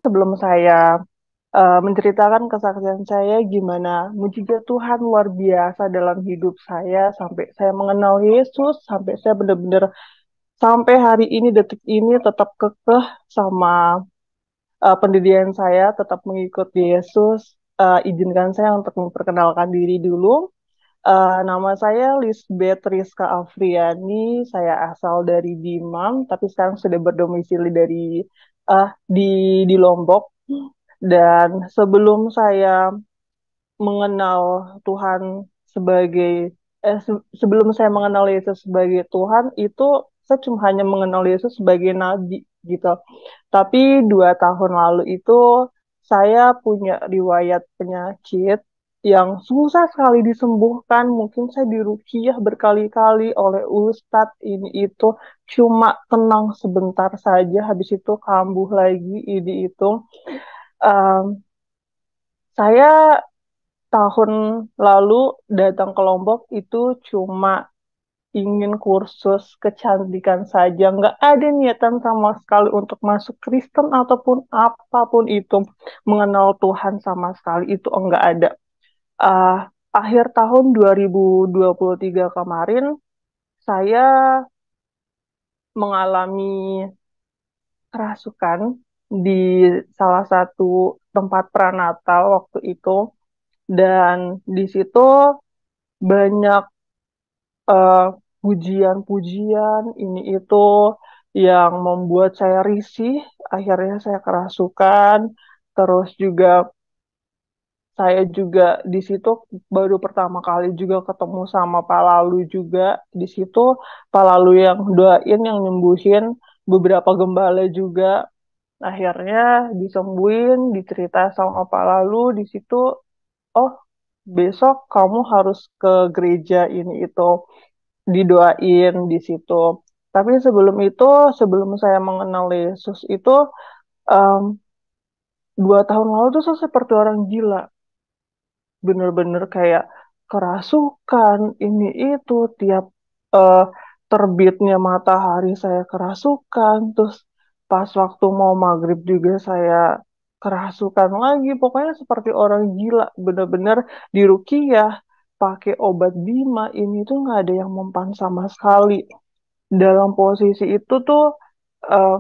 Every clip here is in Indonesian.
sebelum saya menceritakan kesaksian saya gimana mujizat Tuhan luar biasa dalam hidup saya sampai saya mengenal Yesus, sampai saya benar-benar sampai hari ini detik ini tetap kekeh sama pendirian saya, tetap mengikuti Yesus. Izinkan saya untuk memperkenalkan diri dulu. Nama saya Lisbeth Rizka Afriani, saya asal dari Bimang, tapi sekarang sudah berdomisili di Lombok. Dan sebelum saya mengenal Tuhan sebagai sebelum saya mengenal Yesus sebagai Tuhan itu saya cuma hanya mengenal Yesus sebagai nabi gitu. Tapi 2 tahun lalu itu saya punya riwayat penyakit yang susah sekali disembuhkan. Mungkin saya diruqyah berkali-kali oleh ustadz ini itu cuma tenang sebentar saja, habis itu kambuh lagi ini itu. Em, saya tahun lalu datang ke Lombok itu cuma ingin kursus kecantikan saja. Nggak ada niatan sama sekali untuk masuk Kristen ataupun apapun itu. Mengenal Tuhan sama sekali itu enggak ada. Ah, akhir tahun 2023 kemarin, saya mengalami kerasukan di salah satu tempat pranatal waktu itu. Dan di situ banyak eh, pujian-pujian ini itu yang membuat saya risih. Akhirnya saya kerasukan. Terus juga saya juga di situ baru pertama kali juga ketemu sama Pak Lalu juga di situ. Pak Lalu yang doain, yang nyembuhin beberapa gembala juga. Akhirnya disembuhin, dicerita sama Pak Lalu di situ. Oh, besok kamu harus ke gereja ini itu didoain di situ. Tapi sebelum itu, sebelum saya mengenal Yesus itu, em, 2 tahun lalu tuh saya seperti orang gila. Bener-bener kayak kerasukan, ini itu, tiap eh, terbitnya matahari saya kerasukan. Terus pas waktu mau maghrib juga saya kerasukan lagi. Pokoknya seperti orang gila, bener-bener diruqyah pakai obat Bima, ini tuh nggak ada yang mempan sama sekali. Dalam posisi itu tuh eh,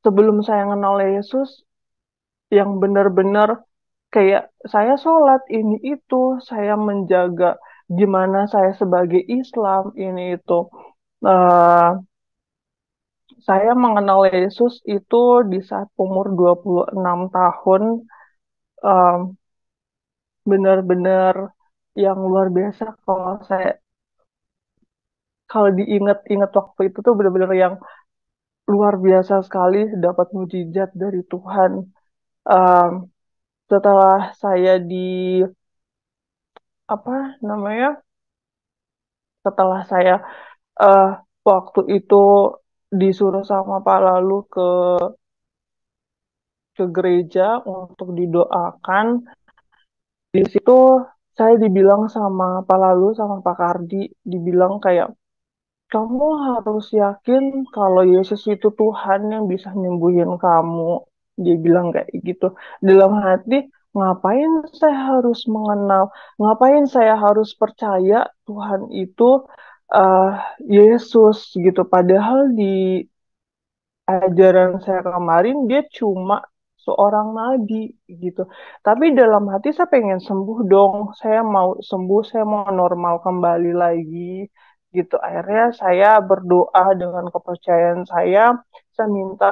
sebelum saya kenal Yesus yang benar-benar kayak saya sholat ini itu saya menjaga gimana saya sebagai Islam ini itu. Eh, saya mengenal Yesus itu di saat umur 26 tahun. eh, Benar-benar yang luar biasa kalau diingat-ingat waktu itu tuh benar-benar yang luar biasa sekali dapat mujizat dari Tuhan. Um, Setelah saya apa namanya, setelah saya eh, waktu itu disuruh sama Pak Lalu ke gereja untuk didoakan, di situ saya dibilang sama Pak Lalu sama Pak Kardi, dibilang kayak kamu harus yakin kalau Yesus itu Tuhan yang bisa nyembuhin kamu. Dia bilang kayak gitu. Dalam hati, ngapain saya harus mengenal, ngapain saya harus percaya Tuhan itu eh, Yesus gitu. Padahal di ajaran saya kemarin dia cuma seorang nabi gitu. Tapi dalam hati saya pengen sembuh dong. Saya mau sembuh, saya mau normal kembali lagi gitu. Akhirnya saya berdoa dengan kepercayaan saya minta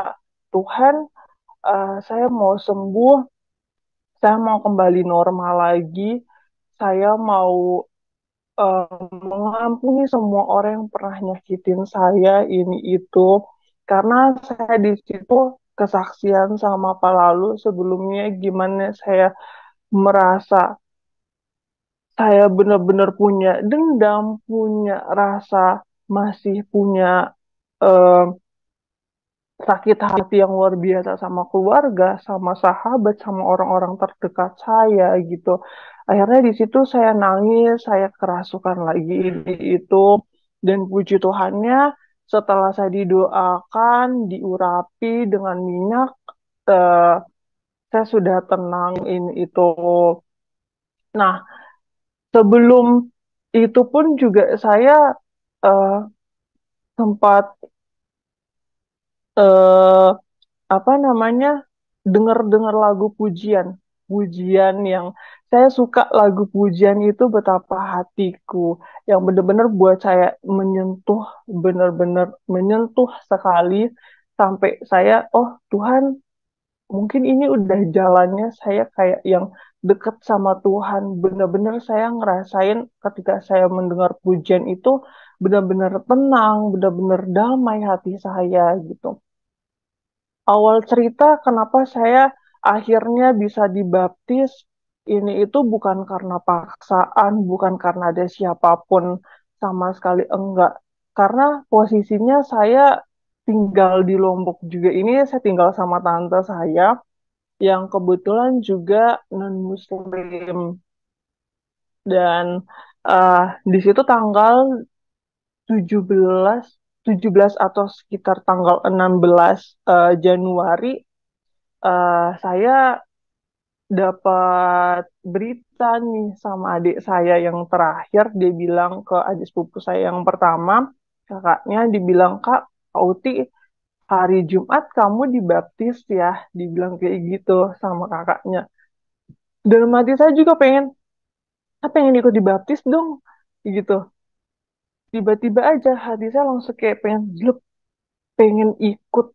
Tuhan, saya mau sembuh, saya mau kembali normal lagi, saya mau mengampuni semua orang yang pernah nyakitin saya ini itu karena saya di situ kesaksian sama Pak Lalu sebelumnya gimana saya merasa saya benar-benar punya dendam, punya rasa masih punya eh, sakit hati yang luar biasa sama keluarga, sama sahabat, sama orang-orang terdekat saya gitu. Akhirnya di situ saya nangis, saya kerasukan lagi ini itu, dan puji Tuhannya setelah saya didoakan, diurapi dengan minyak, eh, saya sudah tenang ini itu. Nah, sebelum itu pun juga saya eh, sempat eh, apa namanya dengar-dengar lagu pujian, pujian yang saya suka lagu pujian itu betapa hatiku yang benar-benar buat saya menyentuh, benar-benar menyentuh sekali sampai saya, oh Tuhan, mungkin ini udah jalannya saya kayak yang deket sama Tuhan. Benar-benar saya ngerasain ketika saya mendengar pujian itu benar-benar tenang, benar-benar damai hati saya gitu. Awal cerita kenapa saya akhirnya bisa dibaptis ini itu bukan karena paksaan, bukan karena ada siapapun sama sekali enggak. Karena posisinya saya tinggal di Lombok juga ini saya tinggal sama tante saya yang kebetulan juga non-Muslim dan eh, di situ tanggal 17 17 atau sekitar tanggal 16 Januari saya dapat berita nih sama adik saya yang terakhir. Dia bilang ke adik sepupu saya yang pertama, kakaknya dibilang, Kak, Kak Uti, hari Jumat kamu dibaptis ya. Dibilang kayak gitu sama kakaknya. Dalam hati saya juga pengen ikut dibaptis dong. Gitu. Tiba-tiba aja hati saya langsung kayak pengen ikut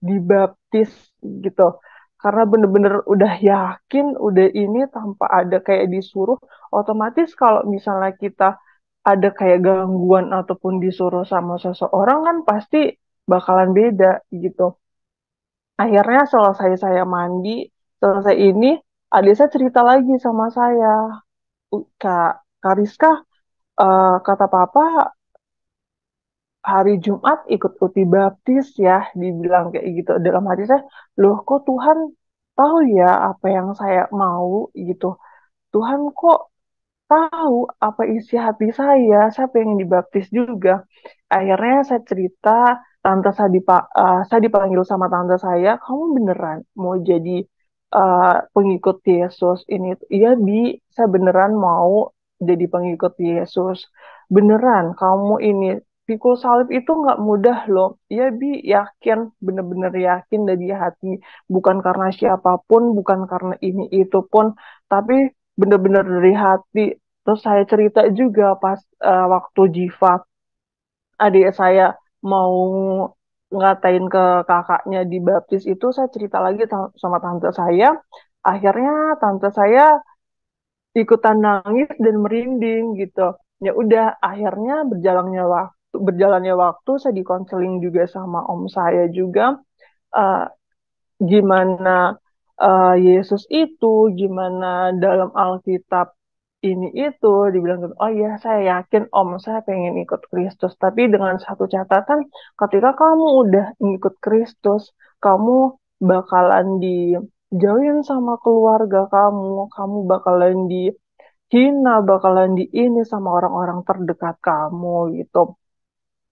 dibaptis gitu. Karena bener-bener udah yakin, udah ini tanpa ada kayak disuruh, otomatis kalau misalnya kita ada kayak gangguan ataupun disuruh sama seseorang kan pasti bakalan beda gitu. Akhirnya selesai saya mandi, selesai ini, adik saya cerita lagi sama saya, Kak, Kak Rizka, kata Papa hari Jumat ikut uti baptis ya, dibilang kayak gitu. Dalam hati saya, loh kok Tuhan tahu ya apa yang saya mau gitu. Tuhan kok tahu apa isi hati saya pengen dibaptis juga. Akhirnya saya cerita, saya dipanggil sama tante saya, kamu beneran mau jadi pengikut Yesus ini? Iya Bi, saya beneran mau jadi pengikut Yesus. Beneran, kamu ini pikul salib itu nggak mudah loh. Iya Bi, yakin, bener-bener yakin dari hati. Bukan karena siapapun, bukan karena ini itu pun, tapi bener-bener dari hati. Terus saya cerita juga pas waktu Jiva adik saya mau ngatain ke kakaknya di baptis itu saya cerita lagi sama tante saya. Akhirnya tante saya ikutan nangis dan merinding gitu. Ya udah akhirnya berjalannya waktu saya dikonseling juga sama om saya juga. Eh, Gimana Yesus itu, gimana dalam Alkitab ini itu, dibilang gitu, oh iya saya yakin Om, saya pengen ikut Kristus. Tapi dengan satu catatan, ketika kamu udah ngikut Kristus, kamu bakalan dijauhin sama keluarga kamu bakalan dihina, bakalan di ini sama orang-orang terdekat kamu gitu.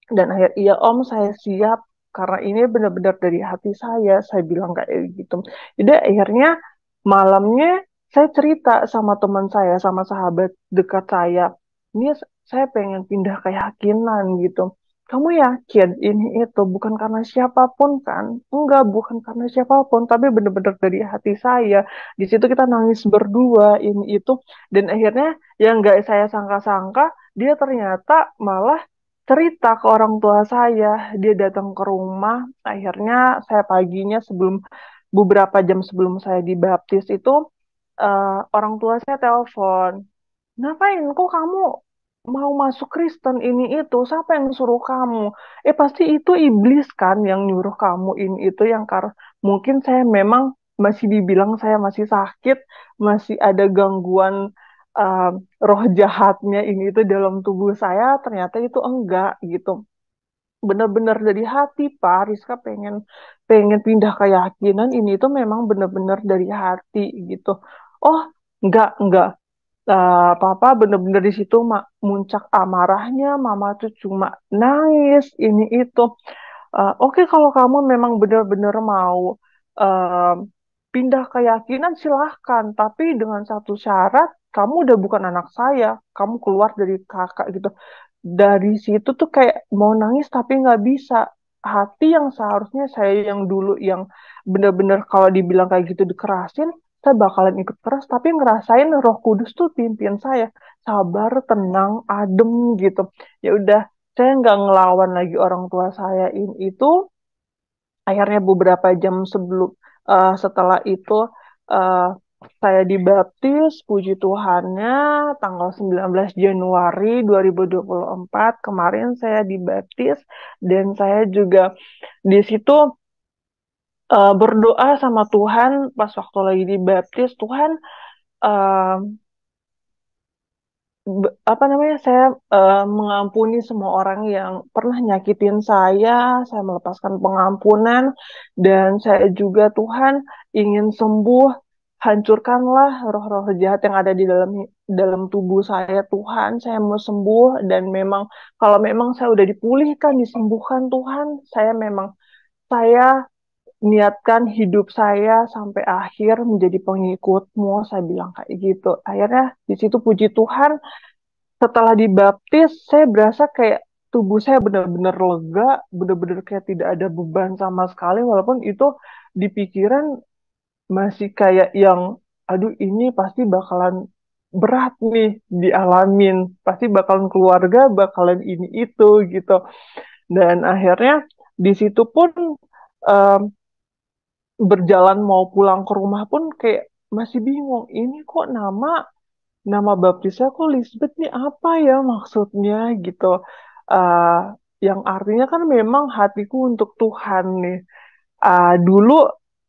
Dan iya Om saya siap karena ini benar-benar dari hati saya bilang kayak gitu. Jadi akhirnya malamnya saya cerita sama teman saya, sama sahabat dekat saya, ini saya pengen pindah keyakinan gitu. Kamu yakin ini itu bukan karena siapapun kan? Enggak, bukan karena siapapun, tapi benar-benar dari hati saya. Di situ kita nangis berdua ini itu, dan akhirnya yang nggak saya sangka-sangka dia ternyata malah cerita ke orang tua saya. Dia datang ke rumah, akhirnya saya paginya beberapa jam sebelum saya dibaptis itu orang tua saya telepon, ngapain kok kamu mau masuk Kristen ini itu, siapa yang suruh kamu? Pasti itu iblis kan yang nyuruh kamu ini itu, yang karena mungkin saya memang masih dibilang saya masih sakit, masih ada gangguan uh, roh jahatnya ini itu dalam tubuh saya, ternyata itu enggak gitu. Benar-benar dari hati Pak Rizka pengen pengen pindah keyakinan ini itu memang benar-benar dari hati gitu. Oh, enggak. Papa bener-bener di situ muncak amarahnya, mama tuh cuma nangis ini itu. Oke, kalau kamu memang bener-bener mau em, pindah keyakinan silahkan, tapi dengan satu syarat, kamu udah bukan anak saya, kamu keluar dari kakak gitu. Dari situ tuh kayak mau nangis tapi nggak bisa. Hati yang seharusnya saya yang dulu yang bener-bener kalau dibilang kayak gitu dikerasin, saya bakalan ikut keras, tapi ngerasain Roh Kudus tuh pimpin saya sabar, tenang, adem gitu. Ya udah, saya nggak ngelawan lagi orang tua saya ini itu. Akhirnya beberapa jam setelah itu eh, saya dibaptis, puji Tuhannya, tanggal 19 Januari 2024 kemarin saya dibaptis, dan saya juga di situ berdoa sama Tuhan pas waktu lagi dibaptis. Tuhan, eh, apa namanya, saya mengampuni semua orang yang pernah nyakitin saya melepaskan pengampunan, dan saya juga Tuhan ingin sembuh, hancurkanlah roh-roh jahat yang ada di dalam dalam tubuh saya. Tuhan, saya mau sembuh, dan memang kalau memang saya udah dipulihkan, disembuhkan Tuhan, saya niatkan hidup saya sampai akhir menjadi pengikutmu, saya bilang kayak gitu. Akhirnya di situ puji Tuhan, setelah dibaptis, saya berasa kayak tubuh saya benar-benar lega, benar-benar kayak tidak ada beban sama sekali, walaupun itu di pikiran masih kayak yang, aduh ini pasti bakalan berat nih dialamin, pasti bakalan keluarga, bakalan ini itu gitu. Dan akhirnya di situ pun em, berjalan mau pulang ke rumah pun kayak masih bingung, ini kok nama baptisnya kok Lisbeth nih, apa ya maksudnya gitu. Eh, yang artinya kan memang hatiku untuk Tuhan nih. Dulu,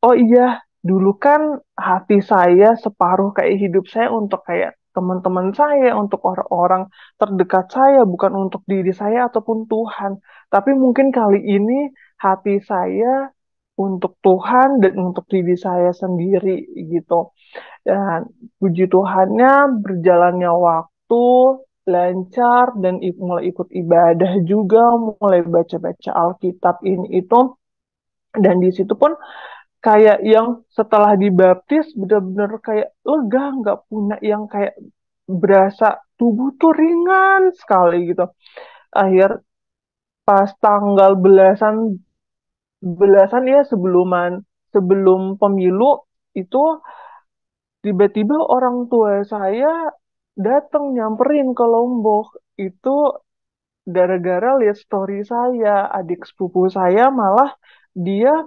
oh iya, dulu kan hati saya separuh kayak hidup saya untuk kayak teman-teman saya, untuk orang-orang terdekat saya, bukan untuk diri saya ataupun Tuhan. Tapi mungkin kali ini hati saya untuk Tuhan dan untuk diri saya sendiri gitu. Dan puji Tuhannya berjalannya waktu lancar, dan mulai ikut ibadah juga, mulai baca-baca Alkitab ini itu, dan di situ pun kayak yang setelah dibaptis benar-benar kayak lega, nggak punya yang kayak berasa tubuh tuh ringan sekali gitu. Akhir pas tanggal belasan belasan ya, sebelum pemilu itu, tiba-tiba orang tua saya datang nyamperin ke Lombok. Itu gara-gara lihat story saya, adik sepupu saya malah dia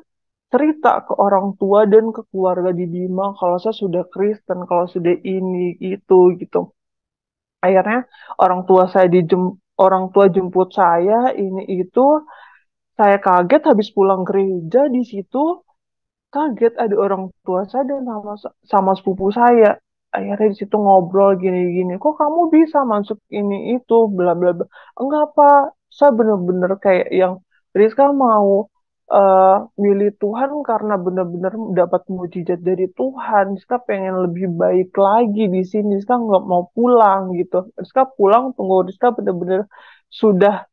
cerita ke orang tua dan ke keluarga di Bima kalau saya sudah Kristen, kalau sudah ini itu gitu. Akhirnya orang tua jemput saya ini itu, saya kaget habis pulang gereja di situ, kaget ada orang tua saya dan sama sepupu saya. Akhirnya di situ ngobrol gini-gini, kok kamu bisa masuk ini itu bla bla bla. Enggak Pak, saya bener-bener kayak yang, Rizka mau eh, milih Tuhan karena bener-bener dapat mujizat dari Tuhan. Rizka pengen lebih baik lagi di sini, Rizka nggak mau pulang gitu. Rizka pulang, tunggu Rizka bener-bener sudah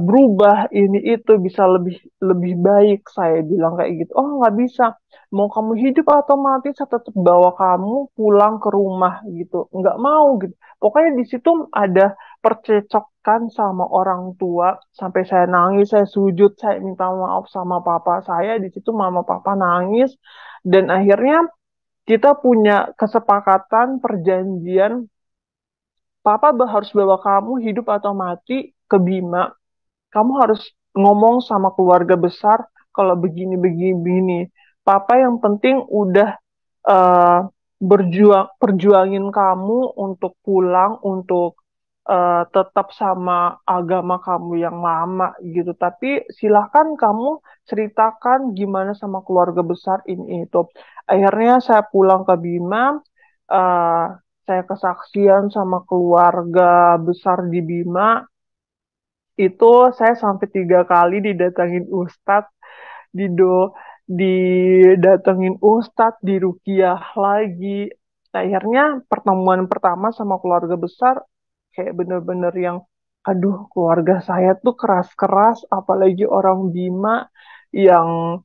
berubah ini itu bisa lebih lebih baik, saya bilang kayak gitu. Oh nggak bisa, mau kamu hidup atau mati saya tetap bawa kamu pulang ke rumah gitu, nggak mau gitu. Pokoknya di situ ada percecokan sama orang tua, sampai saya nangis, saya sujud, saya minta maaf sama papa saya di situ, mama papa nangis, dan akhirnya kita punya kesepakatan perjanjian, papa harus bawa kamu hidup atau mati ke Bima, kamu harus ngomong sama keluarga besar kalau begini begini begini. Papa yang penting udah eh, perjuangin kamu untuk pulang, untuk tetap sama agama kamu yang lama gitu. Tapi silahkan kamu ceritakan gimana sama keluarga besar ini itu. Akhirnya saya pulang ke Bima, eh, saya kesaksian sama keluarga besar di Bima. Itu saya sampai 3 kali didatangin Ustadz, dido didatengin Ustadz, dirukiah lagi. Nah, akhirnya pertemuan pertama sama keluarga besar kayak bener-bener yang, aduh keluarga saya tuh keras-keras, apalagi orang Bima yang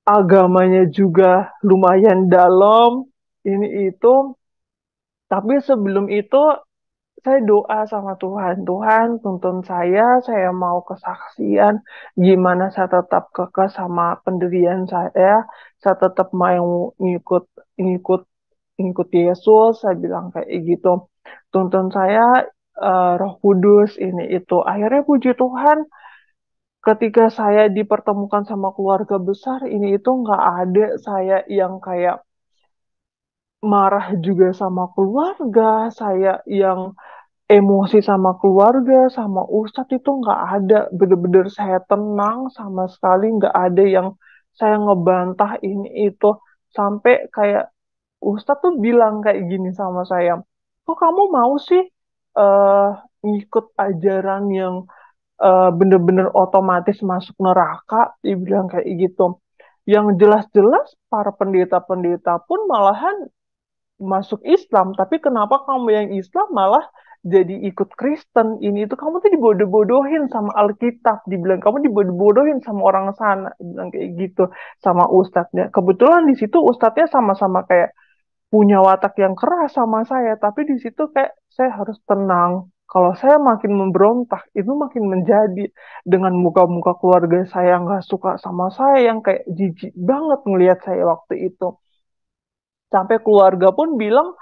agamanya juga lumayan dalam, ini itu. Tapi sebelum itu saya doa sama Tuhan, Tuhan tuntun saya mau kesaksian, gimana saya tetap kekeh sama pendirian saya tetap mau ngikut ngikut Yesus, saya bilang kayak gitu. Tuntun saya Roh Kudus ini itu. Akhirnya puji Tuhan, ketika saya dipertemukan sama keluarga besar ini itu nggak ada saya yang kayak marah juga sama keluarga, saya yang emosi sama keluarga, sama ustadz itu nggak ada. Bener-bener saya tenang sama sekali, nggak ada yang saya ngebantah ini itu. Sampai kayak ustadz tuh bilang kayak gini sama saya, kok kamu mau sih eh ngikut ajaran yang bener-bener otomatis masuk neraka? Dibilang kayak gitu. Yang jelas-jelas para pendeta-pendeta pun malahan masuk Islam, tapi kenapa kamu yang Islam malah jadi ikut Kristen? Ini itu kamu tuh dibodoh-bodohin sama Alkitab, dibilang kamu dibodoh-bodohin sama orang sana, bilang kayak gitu sama ustadznya. Kebetulan di situ ustadznya sama-sama kayak punya watak yang keras sama saya, tapi di situ kayak saya harus tenang. Kalau saya makin memberontak, itu makin menjadi dengan muka-muka keluarga saya yang nggak suka sama saya, yang kayak jijik banget ngelihat saya waktu itu. Sampai keluarga pun bilang,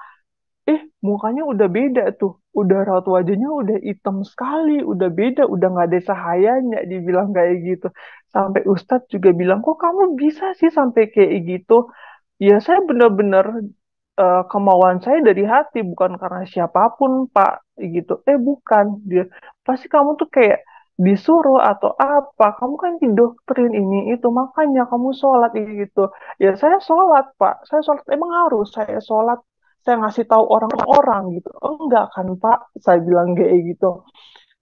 mukanya udah beda tuh, udah raut wajahnya udah hitam sekali, udah beda, udah nggak ada cahayanya, dibilang kayak gitu. Sampai Ustadz juga bilang, kok kamu bisa sih sampai kayak gitu? Ya saya benar-benar kemauan saya dari hati, bukan karena siapapun Pak, gitu. Bukan, dia pasti kamu tuh kayak disuruh atau apa, kamu kan didoktrin ini itu, makanya kamu sholat ini gitu. Ya saya sholat Pak, saya sholat, emang harus saya sholat, saya ngasih tahu orang-orang gitu. Oh, enggak kan Pak, saya bilang kayak gitu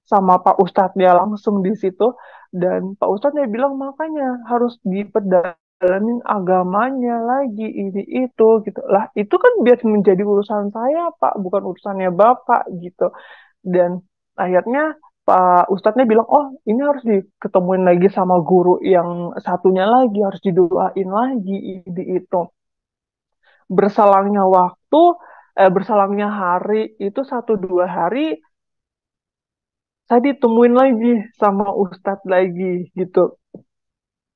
sama Pak Ustadznya langsung di situ. Dan Pak Ustadznya bilang makanya harus diperdalamin agamanya lagi, ini itu gitu lah. Itu kan biar menjadi urusan saya Pak, bukan urusannya Bapak gitu. Dan akhirnya Pak Ustadznya bilang, oh ini harus diketemuin lagi sama guru yang satunya lagi, harus didoain lagi, ini itu. Berselangnya waktu, berselangnya hari, itu 1 2 hari saya ditemuin lagi sama Ustadz lagi gitu.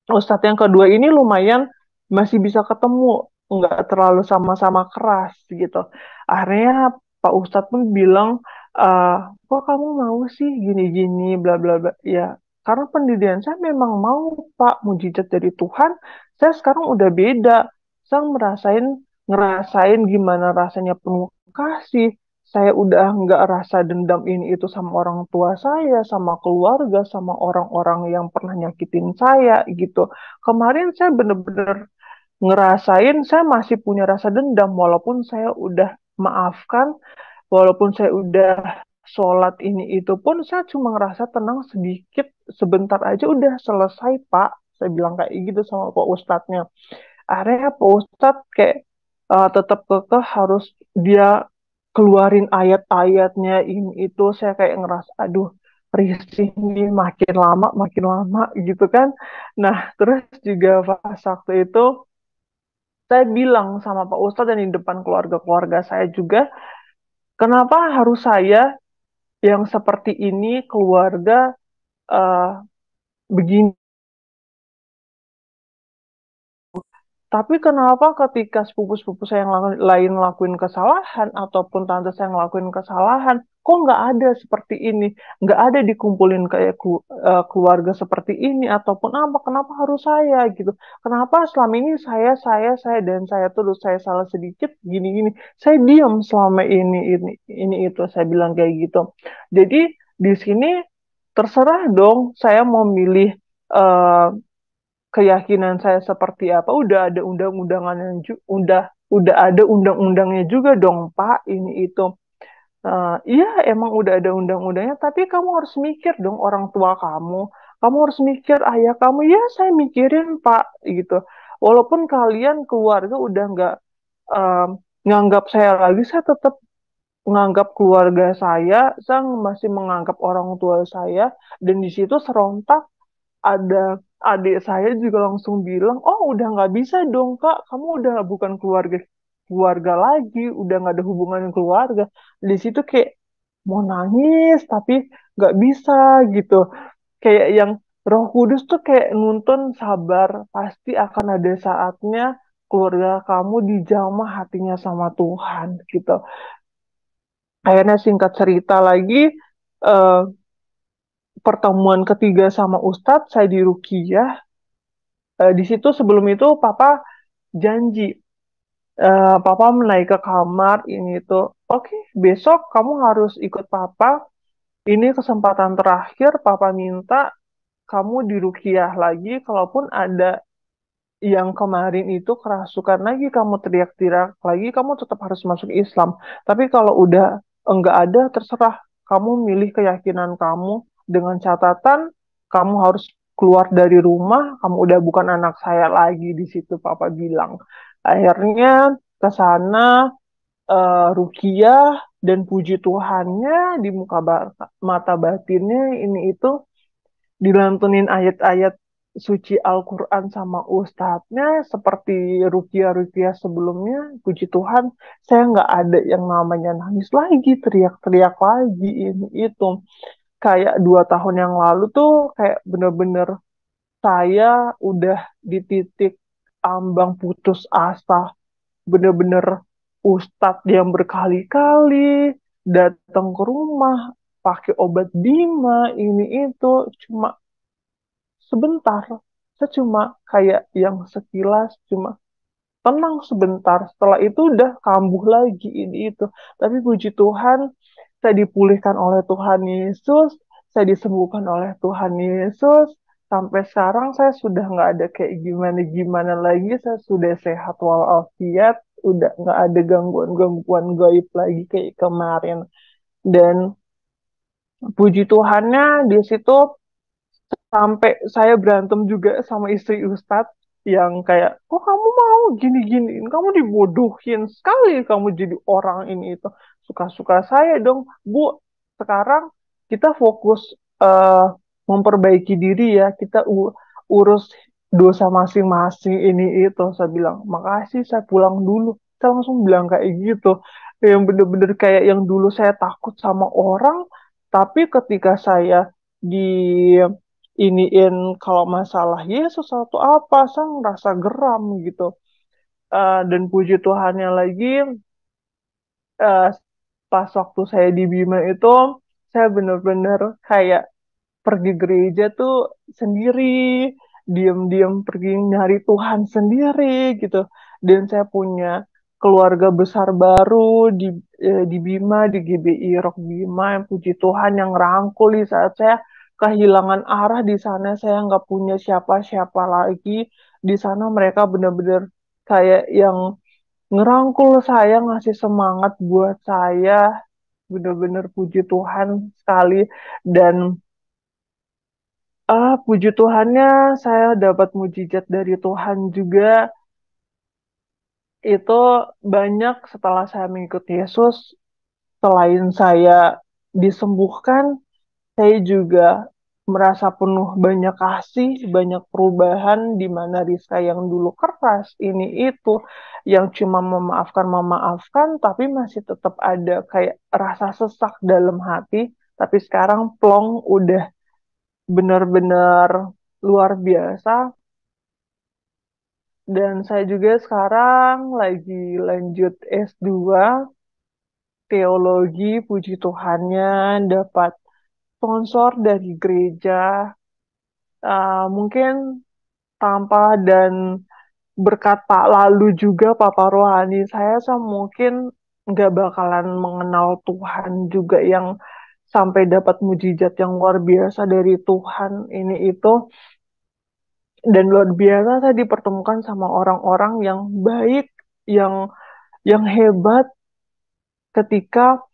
Ustadz yang kedua ini lumayan masih bisa ketemu, nggak terlalu sama-sama keras gitu. Akhirnya Pak Ustadz pun bilang, eh kok kamu mau sih gini-gini, bla bla bla. Ya, karena pendidikan saya memang mau Pak, mujizat dari Tuhan. Saya sekarang udah beda. Saya ngerasain gimana rasanya penuh kasih. Saya udah nggak rasa dendam ini itu sama orang tua saya, sama keluarga, sama orang-orang yang pernah nyakitin saya gitu. Kemarin saya bener-bener ngerasain saya masih punya rasa dendam walaupun saya udah maafkan, walaupun saya udah sholat ini itu pun saya cuma ngerasa tenang sedikit, sebentar aja udah selesai Pak. Saya bilang kayak gitu sama Pak Ustadznya. Akhirnya Pak Ustadz kayak tetap kekeh harus dia keluarin ayat-ayatnya ini itu. Saya kayak ngerasa aduh risih nih, makin lama gitu kan. Nah terus juga pas waktu itu saya bilang sama Pak Ustadz dan di depan keluarga-keluarga saya juga, kenapa harus saya yang seperti ini keluarga eh, begini. Tapi kenapa ketika sepupu-sepupu saya yang lain ngelakuin kesalahan ataupun tante saya ngelakuin kesalahan, kok nggak ada seperti ini? Nggak ada dikumpulin kayak keluarga seperti ini ataupun apa? Kenapa harus saya gitu? Kenapa selama ini saya dan saya terus saya salah sedikit gini-gini, saya diam selama ini itu saya bilang kayak gitu. Jadi di sini terserah dong saya mau milih eh, keyakinan saya seperti apa. Udah ada undang-undangannya udah ada undang-undangnya juga dong Pak, ini itu. Iya emang udah ada undang-undangnya, tapi kamu harus mikir dong orang tua kamu harus mikir ayah kamu. Ya saya mikirin Pak gitu, walaupun kalian keluarga udah nggak um, nganggap saya lagi, saya tetap menganggap keluarga saya masih menganggap orang tua saya. Dan di situ serontak ada adik saya juga langsung bilang, oh udah nggak bisa dong kak, kamu udah bukan keluarga keluarga lagi, udah nggak ada hubungan keluarga. Di situ kayak mau nangis tapi nggak bisa gitu. Kayak yang Roh Kudus tuh kayak nuntun sabar, pasti akan ada saatnya keluarga kamu dijamah hatinya sama Tuhan gitu. Akhirnya singkat cerita lagi, eh, pertemuan ketiga sama Ustadz, saya di Ruqyah. Di situ sebelum itu Papa janji, Papa menaik ke kamar ini tuh, oke, besok kamu harus ikut Papa. Ini kesempatan terakhir, Papa minta kamu di Ruqyah lagi, kalaupun ada yang kemarin itu kerasukan lagi, kamu teriak-teriak lagi, kamu tetap harus masuk Islam. Tapi kalau udah enggak ada, terserah kamu milih keyakinan kamu dengan catatan kamu harus keluar dari rumah, kamu udah bukan anak saya lagi di situ, Papa bilang. Akhirnya ke sana, Rukiah, dan puji Tuhannya di muka mata batinnya ini itu dilantunin ayat-ayat suci Al-Quran sama ustadznya seperti rukiah-rukiah sebelumnya, puji Tuhan, saya nggak ada yang namanya nangis lagi, teriak-teriak lagi, ini itu. Kayak 2 tahun yang lalu tuh kayak bener-bener saya udah di titik ambang putus asa, bener-bener ustadz yang berkali-kali datang ke rumah pakai obat bima ini itu cuma sebentar. Saya cuma kayak yang sekilas, cuma tenang sebentar. Setelah itu udah kambuh lagi ini itu. Tapi puji Tuhan, saya dipulihkan oleh Tuhan Yesus, saya disembuhkan oleh Tuhan Yesus. Sampai sekarang saya sudah nggak ada kayak gimana-gimana lagi. Saya sudah sehat walafiat, udah nggak ada gangguan-gangguan gaib lagi kayak kemarin. Dan puji Tuhannya di situ sampai saya berantem juga sama istri Ustadz yang kayak, kok kamu mau gini-giniin, kamu dibodohin sekali, kamu jadi orang ini itu. Suka-suka saya dong, Bu. Sekarang kita fokus eh, memperbaiki diri ya, kita urus dosa masing-masing ini itu. Saya bilang, makasih, saya pulang dulu. Saya langsung bilang kayak gitu. Yang bener-bener kayak yang dulu saya takut sama orang, tapi ketika saya di iniin kalau masalah Yesus atau apa, saya ngerasa geram gitu. Dan puji Tuhannya lagi, eh, pas waktu saya di Bima itu, saya bener-bener kayak pergi gereja tuh sendiri, diam-diam pergi nyari Tuhan sendiri gitu. Dan saya punya keluarga besar baru di Bima, di GBI Rock Bima, yang puji Tuhan yang rangkul di saat saya kehilangan arah di sana, saya nggak punya siapa-siapa lagi. Di sana mereka benar-benar kayak yang ngerangkul saya, ngasih semangat buat saya, benar-benar puji Tuhan sekali. Dan puji Tuhannya, saya dapat mujizat dari Tuhan juga. Itu banyak setelah saya mengikuti Yesus, selain saya disembuhkan, saya juga merasa penuh banyak kasih, banyak perubahan di mana Rizka yang dulu keras, ini itu, yang cuma memaafkan, tapi masih tetap ada kayak rasa sesak dalam hati. Tapi sekarang plong udah benar-benar luar biasa. Dan saya juga sekarang lagi lanjut S2 teologi, puji Tuhannya dapat sponsor dari gereja. Mungkin tanpa dan berkat Pak lalu juga Papa Rohani saya mungkin nggak bakalan mengenal Tuhan juga yang sampai dapat mujizat yang luar biasa dari Tuhan ini itu. Dan luar biasa saya dipertemukan sama orang-orang yang baik, yang hebat ketika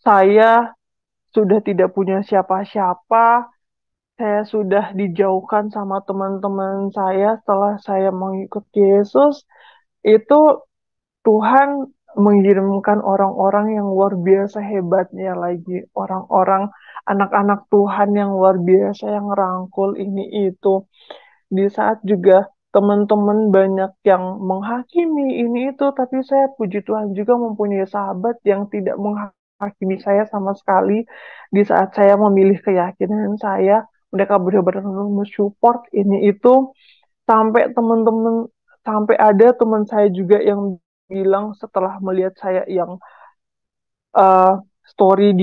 saya sudah tidak punya siapa-siapa, saya sudah dijauhkan sama teman-teman saya setelah saya mengikut Yesus, itu Tuhan mengirimkan orang-orang yang luar biasa hebatnya lagi, orang-orang anak-anak Tuhan yang luar biasa yang rangkul ini itu. di saat juga teman-teman banyak yang menghakimi ini itu, tapi saya puji Tuhan juga mempunyai sahabat yang tidak menghakimi saya sama sekali di saat saya memilih keyakinan saya. Mereka benar-benar mensupport ini itu sampai teman-teman sampai ada teman saya juga yang bilang setelah melihat saya yang eh, story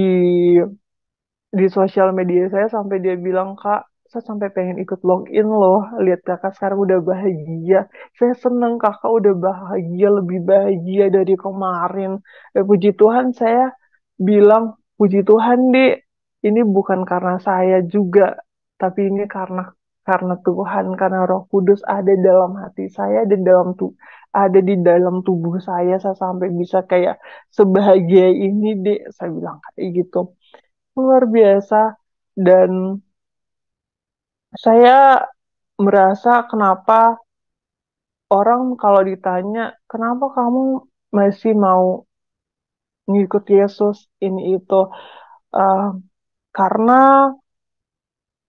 di sosial media saya sampai dia bilang, Kak, saya sampai pengen ikut login loh, lihat kakak sekarang udah bahagia. Saya seneng kakak udah bahagia, lebih bahagia dari kemarin. Puji Tuhan saya bilang, puji Tuhan dek, ini bukan karena saya juga, tapi ini karena Tuhan, karena Roh Kudus ada dalam hati saya dan ada di dalam tubuh saya sampai bisa kayak sebahagia ini dek, saya bilang kayak gitu luar biasa. Dan saya merasa kenapa orang kalau ditanya kenapa kamu masih mau ngikut Yesus ini itu. Eh, karena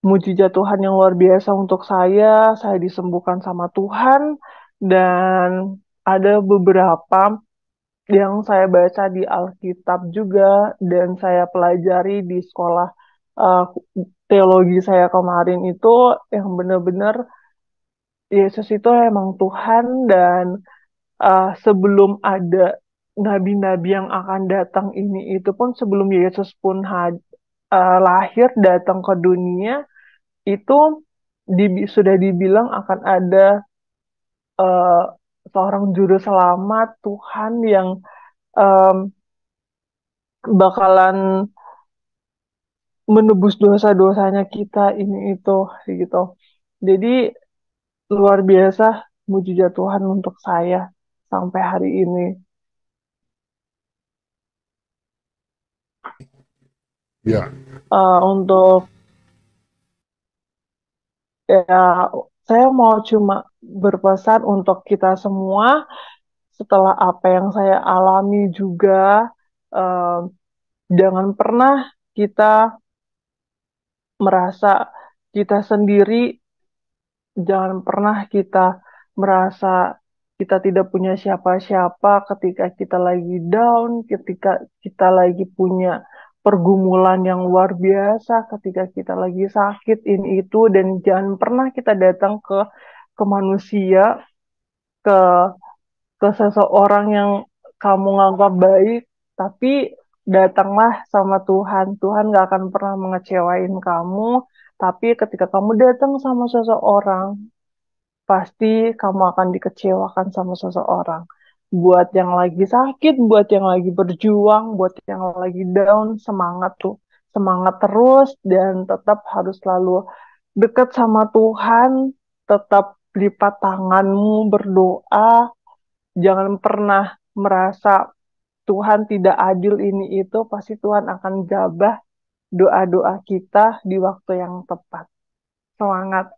mujizat Tuhan yang luar biasa untuk saya disembuhkan sama Tuhan, dan ada beberapa yang saya baca di Alkitab juga dan saya pelajari di sekolah eh, teologi saya kemarin itu yang benar-benar Yesus itu emang Tuhan, dan sebelum ada nabi-nabi yang akan datang ini itu pun sebelum Yesus pun lahir datang ke dunia itu sudah dibilang akan ada eh, seorang juru selamat Tuhan yang em, bakalan menebus dosa-dosanya kita ini itu gitu. Jadi luar biasa mujizat Tuhan untuk saya sampai hari ini. Ya, Untuk ya saya mau cuma berpesan untuk kita semua setelah apa yang saya alami juga eh, jangan pernah kita merasa kita sendiri. Jangan pernah kita merasa kita tidak punya siapa-siapa ketika kita lagi down, ketika kita lagi punya pergumulan yang luar biasa, ketika kita lagi sakit ini itu, dan jangan pernah kita datang ke manusia, ke ke seseorang yang kamu nganggap baik, tapi datanglah sama Tuhan. Tuhan gak akan pernah mengecewain kamu, tapi ketika kamu datang sama seseorang, pasti kamu akan dikecewakan sama seseorang. Buat yang lagi sakit, buat yang lagi berjuang, buat yang lagi down, semangat tuh. Semangat terus dan tetap harus selalu dekat sama Tuhan, tetap lipat tanganmu berdoa, jangan pernah merasa Tuhan tidak adil ini itu, pasti Tuhan akan jabah doa-doa kita di waktu yang tepat. Semangat.